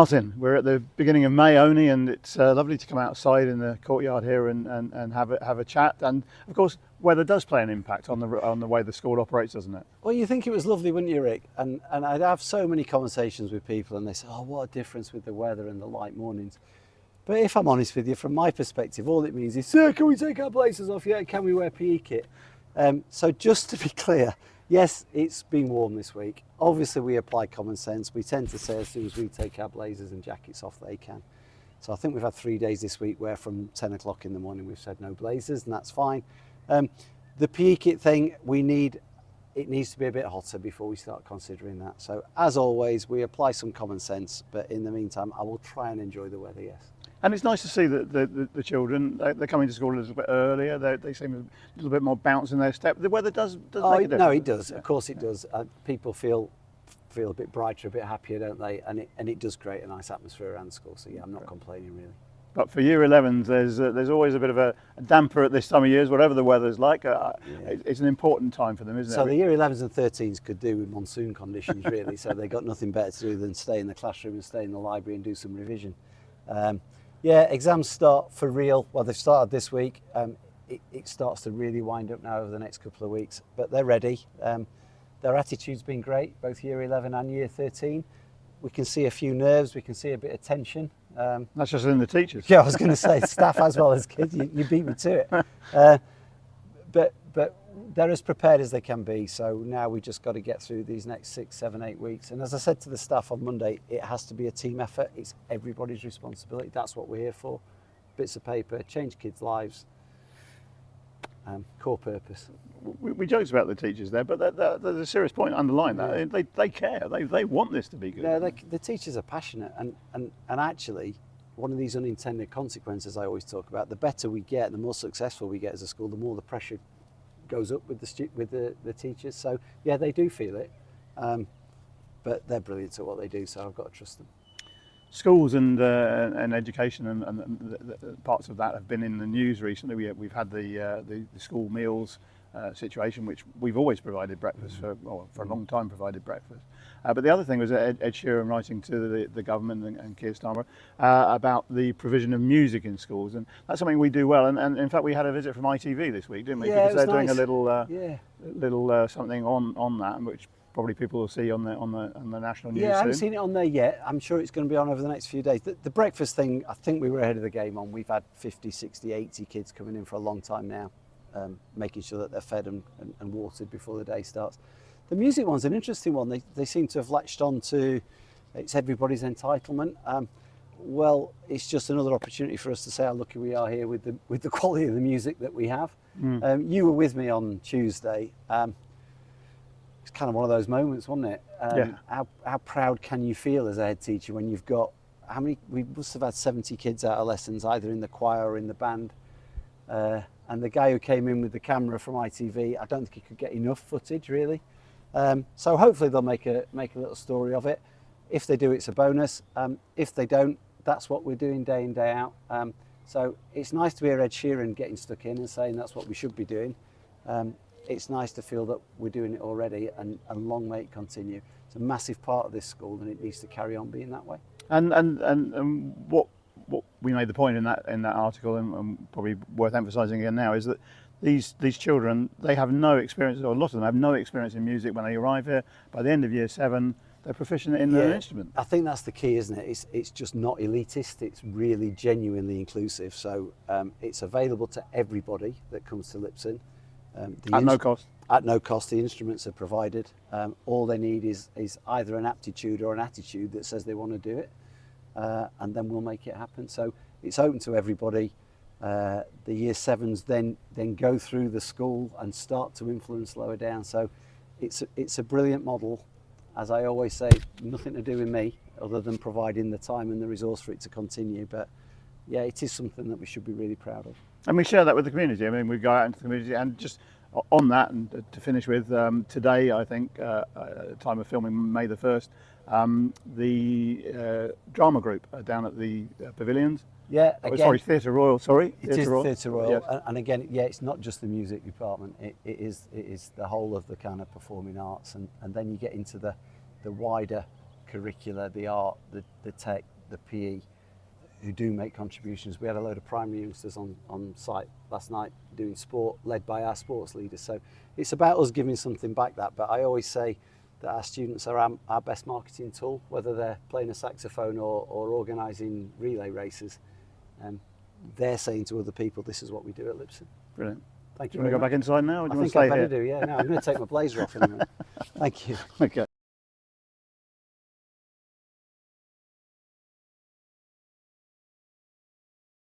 Martin, we're at the beginning of May only, and it's lovely to come outside in the courtyard here and have a chat. And of course, weather does play an impact on the way the school operates, doesn't it? Well, you think it was lovely, wouldn't you, Rick? And I'd have so many conversations with people, and they say, "Oh, what a difference with the weather and the light mornings." But if I'm honest with you, from my perspective, all it means is, "Sir, can we take our blazers off? Yeah, can we wear PE kit?" So just to be clear, yes, it's been warm this week. Obviously, we apply common sense. We tend to say as soon as we take our blazers and jackets off, they can. So I think we've had 3 days this week where from 10 o'clock in the morning we've said no blazers, and that's fine. The PE kit thing, it needs to be a bit hotter before we start considering that. So as always, we apply some common sense, but in the meantime, I will try and enjoy the weather, yes. And it's nice to see that the children, they're coming to school a little bit earlier. They seem a little bit more bounce in their step. The weather does make a difference. No, it does. Yeah. Of course it does. People feel a bit brighter, a bit happier, don't they? And it does create a nice atmosphere around the school. So yeah, I'm not complaining really. But for Year 11s, there's always a bit of a damper at this time of year, whatever the weather's like. It's an important time for them, isn't it? So the Year 11s and 13s could do with monsoon conditions, really. So they've got nothing better to do than stay in the classroom and stay in the library and do some revision. Yeah, exams start for real. Well, they've started this week. It starts to really wind up now over the next couple of weeks, but they're ready. Their attitude's been great, both Year 11 and Year 13. We can see a few nerves, we can see a bit of tension. That's just in the teachers. Yeah, I was going to say staff as well as kids. You beat me to it. But they're as prepared as they can be. So now we just got to get through these next 6, 7, 8 weeks. And as I said to the staff on Monday, it has to be a team effort. It's everybody's responsibility. That's what we're here for. Bits of paper, change kids' lives. Core purpose. We joked about the teachers there, but there's a serious point underlying that. Yeah. They care. They want this to be good. No, the teachers are passionate, and actually, one of these unintended consequences I always talk about: the better we get, the more successful we get as a school, the more the pressure goes up with the teachers. So yeah, they do feel it, but they're brilliant at what they do. So I've got to trust them. Schools and education and the parts of that have been in the news recently. We've had the school meals situation, which we've always provided breakfast for a long time provided breakfast. But the other thing was Ed Sheeran writing to the government and Keir Starmer about the provision of music in schools, and that's something we do well. And in fact, we had a visit from ITV this week, didn't we? Yeah, because they're nice. doing a little something on that, which probably people will see on the national news. Yeah, I haven't soon. seen it on there yet. I'm sure it's going to be on over the next few days. The breakfast thing, I think we were ahead of the game on. We've had 50, 60, 80 kids coming in for a long time now, making sure that they're fed and watered before the day starts. The music one's an interesting one. They seem to have latched on to it's everybody's entitlement. Well, it's just another opportunity for us to say how lucky we are here with the quality of the music that we have. You were with me on Tuesday. It's kind of one of those moments, wasn't it? How proud can you feel as a head teacher when you've got we must have had 70 kids out of lessons, either in the choir or in the band. And the guy who came in with the camera from ITV, I don't think he could get enough footage really. So hopefully they'll make a little story of it. If they do, it's a bonus. If they don't, that's what we're doing day in, day out. So it's nice to hear Ed Sheeran getting stuck in and saying that's what we should be doing. It's nice to feel that we're doing it already, and long may it continue. It's a massive part of this school, and it needs to carry on being that way. And what we made the point in that article, and probably worth emphasising again now, is that these children, they have no experience, or a lot of them have no experience in music when they arrive here. By the end of Year 7, they're proficient in their instrument. I think that's the key, isn't it? It's just not elitist. It's really genuinely inclusive. So it's available to everybody that comes to Lipson. At no cost. At no cost, the instruments are provided. All they need is either an aptitude or an attitude that says they want to do it, and then we'll make it happen. So it's open to everybody. The Year 7s then go through the school and start to influence lower down. So it's a brilliant model. As I always say, nothing to do with me other than providing the time and the resource for it to continue. But yeah, it is something that we should be really proud of. And we share that with the community. I mean, we go out into the community, and just on that, and to finish with, today, I think, time of filming, May the 1st, the drama group down at the pavilions. Yeah, again, Theatre Royal, sorry. It is Theatre Royal. Yes. And again, yeah, it's not just the music department, it is the whole of the kind of performing arts, and then you get into the wider curricula, the art, the tech, the PE who do make contributions. We had a load of primary youngsters on site last night doing sport, led by our sports leaders. So it's about us giving something back that. But I always say that our students are our best marketing tool, whether they're playing a saxophone or organising relay races. They're saying to other people, this is what we do at Lipson. Brilliant. Thank Do you. you want to go back inside now, or do you want to I stay think I better here? do, yeah. No, I'm going to take my blazer off in a minute. Thank you. Okay.